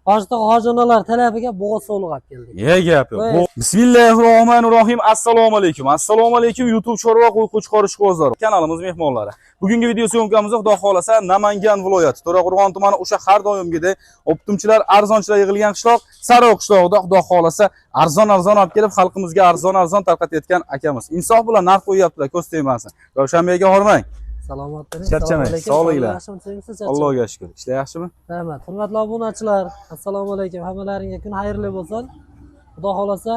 Boshqa hojonalar talabiga bo'g'oz sovliq olib keldik. Ne gap yo'q. Bismillahirrohmanirrohim. Assalomu alaykum. Assalomu alaykum YouTube chorva qo'y qo'chqorish qo'zlari. Kanalimiz mehmonlari. Bugungi video syomkamiz Xudo xolasa Namangan viloyati To'raqo'rg'on tumani o'sha har doimgidek optimchilar, arzonchilar yig'ilgan qishloq Sariq qishlog'ida Xudo xolasa arzon olib kelib xalqimizga arzon tarqatayotgan akamiz. Insof bilan narx qo'yaptilar, ko'z tegmasin. Ravshanbekga hormang. Salomat bo'ling. Charchamang, sog'lig'inglar. Allohga shukr. Ishlar yaxshimi? Rahmat. Hurmatli obunachilar, assalomu alaykum. Hammalaringizga kun xayrli bo'lsin. Xudo xolasa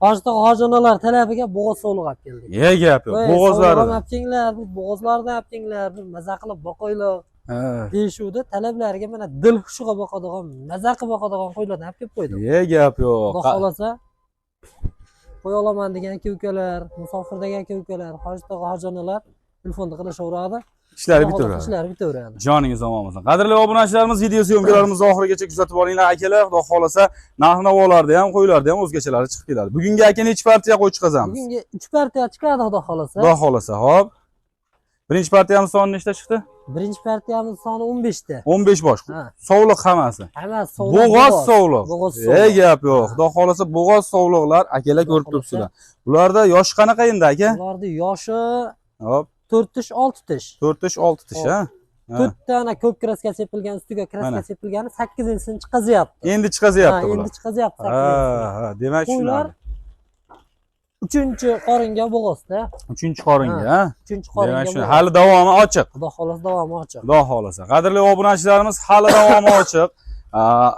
boshqa hojonalar talabiga bo'g'oz sovliq olib keldik. Ne gap yo'q. Bo'g'ozlarni olib kelinglar, bo'g'ozlarni olib kelinglar, maza qilib boqoylar. Deyishuvdi, talablariga mana dil hushiga boqadigan, maza qilib boqadigan qo'ylarni olib kelib qo'ydim. Ne gap yo'q. Xudo xolasa qo'y olaman degan aka-ukalar, musofir degan aka-ukalar, hojonalar telefonda qilishaveradi. Ishlari bitaveradi. Ishlari bitaveradi. Joningiz omon bo'lsin. Qadrli obunachilarimiz, video syomkalarimizni oxirigacha kuzatib boringlar akalar. Xudo xolasa narx-navolarda ham, qo'ylarda ham o'zgachalari chiqib keladi. Bugungi aka necha partiya qo'y chiqazamiz? Bugungi 3 partiya chiqadi Xudo xolasa. Xudo xolasa, xo'p. Birinchi partiyamiz soni nechta chiqdi? Birinchi partiyamiz soni 15 ta. 15 bosh. Sovliq hammasi. Hammasi sovliq. Bo'g'oz sovliq. Ey gap yo'q. Xudo xolasa bo'g'oz sovliqlar akalar ko'rib turibsizlar. Bularda yosh qanaqa endi aka? Bularda yoshi hop 4 tish 6 tish. 4 tish 6 tish, ha? 4 dana ko'k kraska sepilgan, ustiga kraska sepilgani 8-sini chiqazyapti. Endi chiqazyapti bular. Endi chiqazyapti. Ha, demak shular 3-qoringa bo'g'ozda. 3-qoringa, ha? 3-qoringa. Demak hali davomi ochiq. Xudo xolasa davomi ochiq. Xudo xolasa. Qadrli obunachilarimiz, hali davomi ochiq.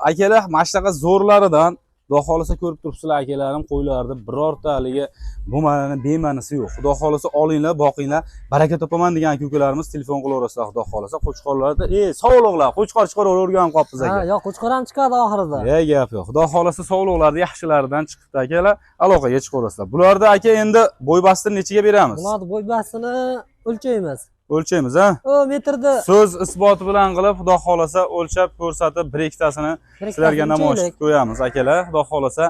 Akalar mana shunaqa zo'rlaridan Xudo xolasa ko'rib turibsizlar akalarim, qo'ylarda birortaligi bo'lmani, bemanisi yo'q. Xudo xolasa olinglar, boqinglar, baraka topaman degan aka-ukalarimiz telefon qilaverasizlar. Xudo xolasa qo'chqorlarda, sog'liqlar, qo'chqor chiqarib o'rganib qolibmiz aka. Ha, yo'q, qo'chqor ham chiqadi oxirida. Gap yo'q. Xudo xolasa sog'liqlarda yaxshilaridan chiqibdi akalar, aloqaga chiqaverasizlar. Bularda aka endi bo'ybastini nechaga beramiz? Bularni bo'ybastini o'lchaymiz. O'lchaymiz, ha? O metrda. So'z isboti bilan qilib, Xudo xolasa o'lchab ko'rsatib, bir ikkitasini sizlarga namoyish qilib qo'yamiz akalar. Xudo xolasa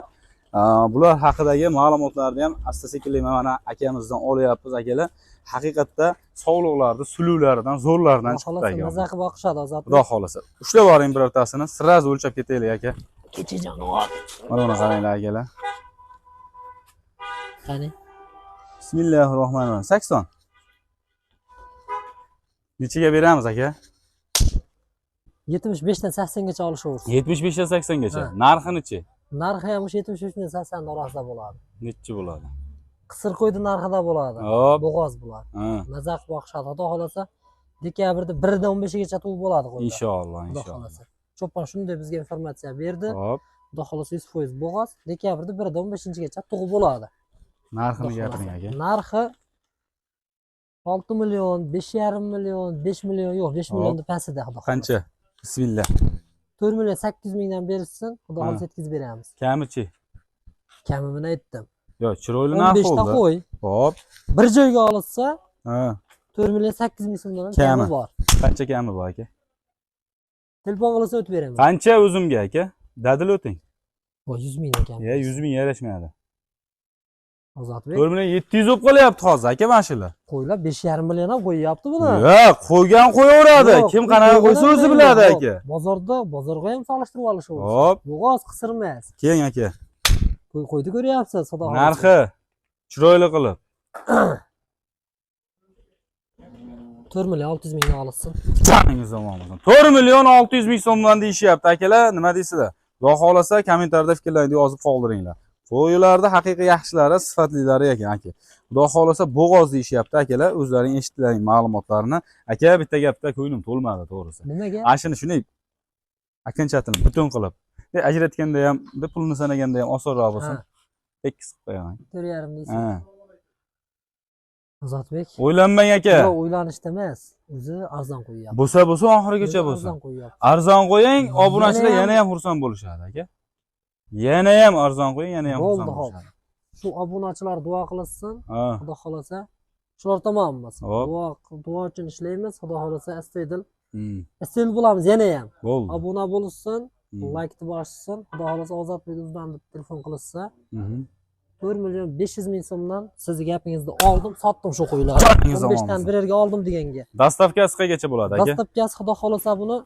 bular haqidagi ma'lumotlarni ham asta-sekinlik mana akamizdan olyapmiz akalar. Haqiqatda sog'liqlarni, suluvlaridan, zo'rlaridan chiqdi aka. Maza qilib boqishadi ozod. Xudo xolasa. Ushlab boring birortasini, sirraz o'lchab ketaylik aka. Kechajon. Mana buni qaranglar akalar. Qani? Bismillahirrohmanirrohim. 80. Nechaga beramiz aka? 75 dan 80 gacha olishaversin. 75 dan 80 gacha. Narxi-chi? Narxi ham o'sha 75 dan 80 orasida bo'ladi. Nechi bo'ladi? Qisir qo'ydi narxida bo'ladi. Bo'g'oz bo'ladi. Maza qilib boqishadi. Xudo xolasa dekabrda 1 dan 15 gacha tug'ib bo'ladi qo'ylar. Inshaalloh, inshaalloh. Cho'pon shunday bizga informatsiya berdi. Hop. Xudo xolasa 100% bo'g'oz dekabrda 1 dan 15gacha tug'ib bo'ladi. Narxini gapiring aka. Narxi 6 million, 5,5 million, 5 million yo'q, 5 milliondan pastida xudo xolasa. Qancha? Bismillah. 4 million 800 mingdan berishsin, xudo xolasa yetkazib beramiz. Kamichi? Kamini aytdim. Yo'q, chiroyli narx bo'ldi. 15 ta qo'y. Hop. Bir joyga olsa, 4 million 800 ming so'mdan kami bor. Qancha kami bor aka? Telefon qilsa o'tib beraman. Qancha o'zimga aka? Dadil o'ting. Voy 100 mingdan kami. 100 ming yarashmaydi. Ozodbek. 4 million 700 bo'lib qolyapti hozir aka mana shular. Qo'ylar 5,5 million ham qo'yyapti buni. Yo'q, qo'ygan qo'yaveradi. Kim qanaqa qo'ysa o'zi biladi aka. Bozorga ham solishtirib olishaveradi. Hop. Bo'g'oz qisirmas. Keling aka. Qo'yni ko'ryapsiz, xudo xolasa. Narxi chiroyli qilib. 4 million 600 mingdan olsin. Joningiz omon bo'lsin. 4 million 600 ming so'mdan deyishyapti akalar. Nima deysizlar? Xudo xolasa kommentariyada fikrlaringizni yozib qoldiringlar. Qo'ylarda haqiqiy yaxshilari, sifatlilari ekan aka. Xudo xolasa bo'g'oz deyishyapti akalar. O'zlaring eshitdilaring ma'lumotlarni. Aka bitta gapda ko'nglim to'lmadi to'g'risi. Nimaga? Ashini shunday akanchatilib butun qilib, ajratganda ham, pulni sanaganda ham osonroq bo'lsin. Tekis qilib qo'yaman. 4,5 deysiz. Ozodbek. O'ylanmang aka. Yo'q, o'ylanishda emas. O'zi arzon qo'yyapti. Bo'lsa oxirigacha bo'lsin. Arzon qo'yyapti. Arzon qo'ying, obunachilar yana ham xursand bo'lishadi aka. Yana ham arzon qo'ying, yana ham xursand bo'lishadi. Shu obunachilar duo qilsin. Xudo xolasa shular tomonimiz. Duo uchun ishlaymiz. Xudo xolasa astoydil. Astoydil bo'lamiz yana ham. Obuna bo'lsin, like bossin. Xudo xolasa Ozodbek o'zidan telefon qilsa, 4 million 500 ming so'mdan sizni gapingizni oldim, sotdim shu qo'ylarni. 15 dan birerga oldim deganga. Dastavkasi qayergacha bo'ladi aka? Dastavkasi xudo xolasa buni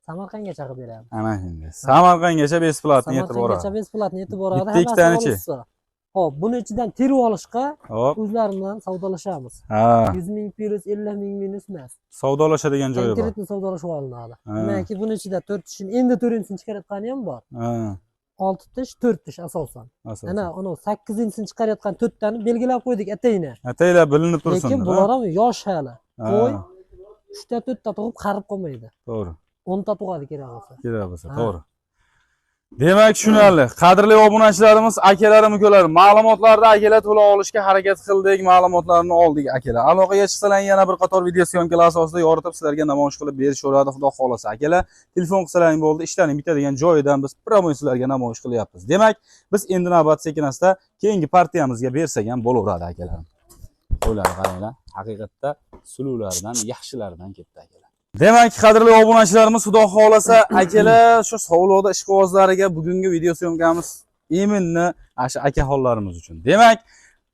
Samarqandgacha qilib beramiz. Ana endi. Samarqandgacha besplatni yetib boradi. Samarqandgacha besplatni yetib boradi. Bitta ikkitanichi? Hop, buni ichidan terib olishga Hop. o'zlarim bilan savdolashamiz. Ha. 100 ming plus 50 ming minus emas. Savdolashadigan joyi bor. Konkretni savdolashib olinadi. Demakki, buni ichida 4 tishni endi 4-inchini chiqarayotgani ham bor. Ha. 6 tish, 4 tish asosan. Ana, uni 8-inchini chiqarayotgan 4 tani belgilab qo'ydik atayni. Ataylar bilinib tursin. Lekin bular ham yosh hali. Qo'y 3 ta 4 ta tug'ib qarib qolmaydi. To'g'ri. 10 ta tug'adi kerak bo'lsa. Kerak bo'lsa, to'g'ri. Demak, tushunarli. Qadrli obunachilarimiz, akalarim, ukalarim, ma'lumotlarni akalar to'la olishga harakat qildik, ma'lumotlarni oldik akalar. Aloqaga chiqsalar yana bir qator video syomkalar asosida yoritib sizlarga namoyish qilib berishadi, xudo xolasa. Akalar, telefon qilsalaring bo'ldi, ishlaring bitadigan joyidan biz promo sizlarga namoyish qilyapmiz. Demak, biz endi navbat sekin-asta keyingi partiyamizga bersak ham bo'laveradi akalar. Qo'ylar qaranglar, haqiqatda suluvlardan, yaxshilaridan ketdi akalar. Demak, qadrli obunachilarimiz, xudo xolasa, akalar shu sog'liqda ishqibozlariga bugungi video syomkamiz iminni shu akaxonlarimiz uchun. Demak,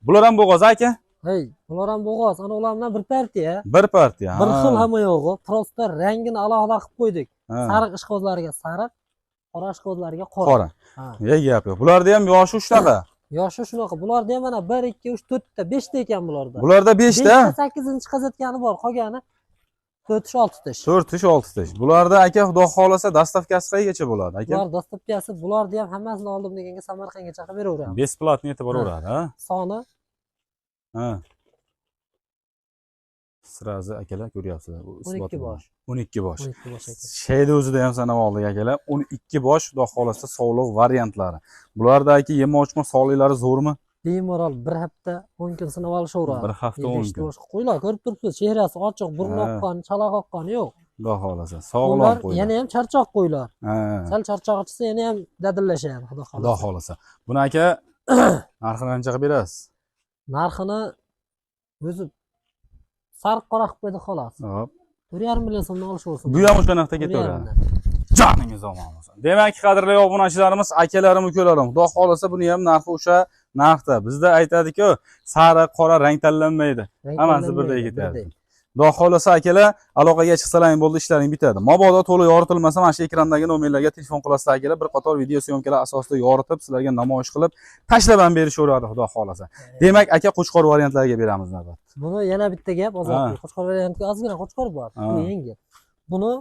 bular ham bo'g'oz aka? Hey, bular ham bo'g'oz. Ana ular bilan bir partiya. Bir partiya. Bir xil hamma yo'g'i. Prosta rangini alohida qilib qo'ydik. Sariq ishqibozlariga sariq, qora ishqibozlariga qora. Qora. Ya gap yo'q. Bularda ham yoshi shunaqa. Yoshi shunaqa. Bularda ham mana 1 2 3 4 ta, 5 ta ekan bularda. Bularda 5 ta. 8-inchi chiqazayotgani bor, qolgani 4 tish 6 tish. 4 tish 6 tish. Bularda aka xudo xolasa dastavkasi qaygacha bo'ladi aka? Bular dastavkasi, bularni ham hammasini oldim deganga Samarqandgacha qilib beraveramiz. Besplatni yetib boraveradi, ha? Soni? Ha. Sirazi akalar ko'ryapsizlar. 12 bosh. 12 bosh. 12 bosh aka. Sheyni o'zida ham sanab oldik akalar. 12 bosh xudo xolasa sog'liq variantlari. Bulardagi yem ochma sog'liqlari zo'rmi? Bemalol 1 hafta 10 kun sinab olishaveradi. 1 hafta 10 kun. Qo'ylar ko'rib turibsiz, chehrasi ochiq, burni oqqan, chaloq oqqani yo'q. Xudo xolasa, sog'lom qo'ylar. Yana ham charchoq qo'ylar. Ha. Sal charchoq ichsa yana ham dadillashadi, xudo xolasa. Xudo xolasa. Buni aka narxini qancha qilib berasiz? Narxini o'zi sariq qora qilib qo'ydi xolos. Hop. 4,5 million so'mdan olishaversin. Bu ham o'sha narxda ketaveradi. Joningiz omon bo'lsin. Demak, qadrli obunachilarimiz, akalarim, ukalarim, xudo xolasa buni ham narxi o'sha narxda. Bizda aytadi-ku, sariq, qora rang tanlanmaydi. Hammasi birdek ketadi. Xudo xolasa akalar, aloqaga chiqsalaring bo'ldi, ishlaring bitadi. Mabodo to'liq yoritilmasa, mana shu ekrandagi nomerlarga telefon qilasizlar akalar, bir qator video syomkalar asosida yoritib, sizlarga namoyish qilib, tashlab ham berishaveradi, xudo xolasa. Demak, aka qo'chqor variantlariga beramiz navbat. Buni yana bitta gap, ozodlik. Qo'chqor variantiga ozgina qo'chqor bor. Bu yengil. Buni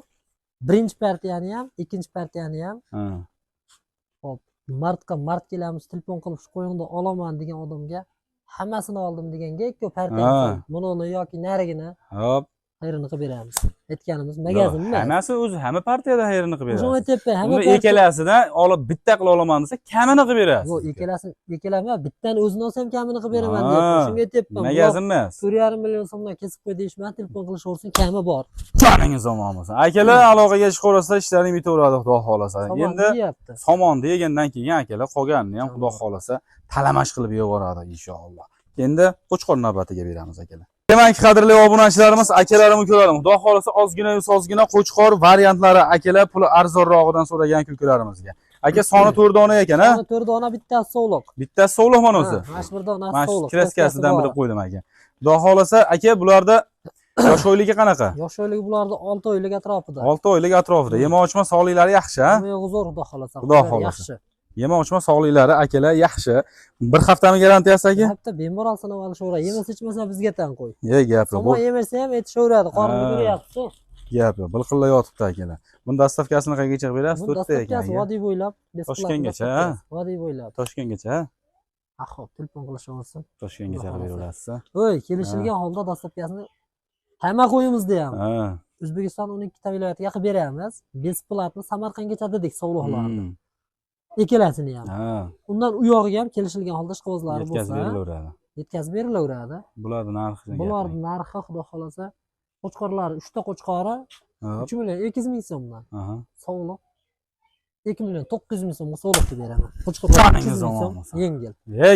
birinchi partiyani ham, ikkinchi partiyani ham. Hop, mart kelamiz, telefon qilib shu qo'yingni olaman degan odamga hammasini oldim deganga ikki partiya buni yoki narigini hop xayrini qilib beramiz. Aytganimiz magazin emas. Hammasi o'zi hamma partiyada xayrini qilib beradi. Shuni aytyapman, hamma partiya ikkalasidan olib bitta qilib olaman desa, kamini qilib berasiz. Yo'q, ikkalasi bittani o'zini olsam kamini qilib beraman deyapman. Shunga aytyapman. Magazin emas. 4,5 million so'mdan kesib qo'y deyishman, telefon qilishaversin, kami bor. Joningiz omon bo'lsin. Akalar aloqaga chiqaversa, ishlaring bitaveradi, xudo xolasa. Endi somonni yegandan keyin akalar qolganini ham xudo xolasa talamash qilib yevoradi inshaalloh. Endi qo'chqor navbatiga beramiz akalar. Demak, qadrli obunachilarimiz, akalarim, ukalarim, xudo xolasa ozgina qo'chqor variantlari akalar puli arzonrog'idan so'ragan ukalarimizga. Aka soni 4 dona ekan, ha? Soni 4 dona, bittasi so'liq. Bittasi so'liq mana o'zi. Mana shu bir donasi so'liq. Kraskasidan bilib qo'ydim aka. Xudo xolasa, aka bularda yosh oyligi qanaqa? Yosh oyligi bularda 6 oylik atrofida. 6 oylik atrofida. Yema ochma sog'liqlari yaxshi, ha? Zo'r, xudo xolasa. Xudo xolasa. Yaxshi. Yema ochma sog'liqlari akalar yaxshi. Bir haftami garantiyasi aka? Bir hafta bemalol sinab olishaveradi. Yemasa ichmasa bizga tan qo'y. Gap yo'q. Somon yemasa ham aytishaveradi, qorni to'yapti. Gap yo'q. Bilqilla yotibdi akalar. Buni dastavkasini qayergacha berasiz? 4 ta ekan. Dastavkasi vodiy bo'ylab, Toshkentgacha, ha? Vodiy bo'ylab. Toshkentgacha, ha? Xo'p, telefon qilishaversin. Toshkentgacha qilib berasiz. Voy, kelishilgan holda dastavkasini hamma qo'yimizda ham. Ha. O'zbekiston 12 ta viloyatiga qilib beramiz. Besplatni Samarqandgacha dedik sog'liqlarni. Ikkalasini ham. Ha. Undan u yog'iga ham kelishilgan holda ishqibozlari bo'lsa, yetkazib berilaveradi. Bularning narxi. Bularning narxi xudo xolasa, qo'chqorlari 3 ta qo'chqori 3 million 200 ming so'mdan. Sog'liq 2 million 900 ming so'mga sog'liq deb beraman. Qo'chqorlar 200 ming so'm yengil.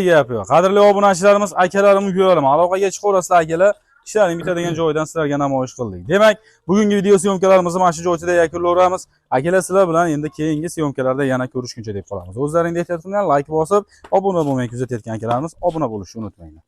Gap yo'q. Qadrli obunachilarimiz, akalarim, ukalarim, aloqaga chiqaverasizlar akalar. Ishlaring bitadigan joydan sizlarga namoyish qildik. Demak, bugungi video syomkalarimizni mana shu joyda yakunlayveramiz. Akalar, sizlar bilan endi keyingi syomkalarda yana ko'rishguncha deb qolamiz. O'zlaringizga ehtiyot qiling, like bosib, obuna bo'lmay kuzatayotgan akalarimiz obuna bo'lishni unutmanglar.